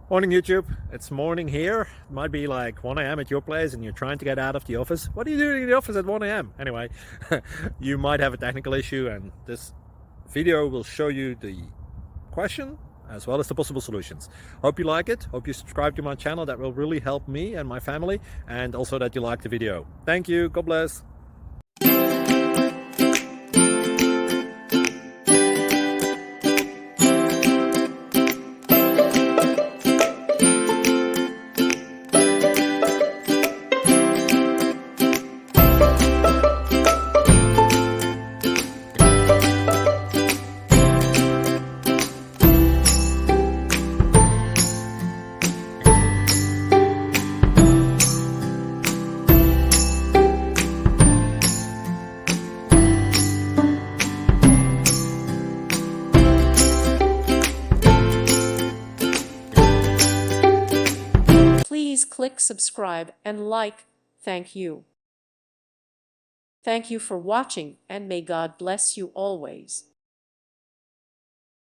Morning YouTube, it's morning here. It might be like 1 a.m. at your place and you're trying to get out of the office. What are you doing in the office at 1 a.m.? Anyway, you might have a technical issue and this video will show you the question as well as the possible solutions. Hope you like it, hope you subscribe to my channel. That will really help me and my family, and also that you like the video. Thank you, God bless. Please click subscribe and like. Thank you. Thank you for watching, and may God bless you always.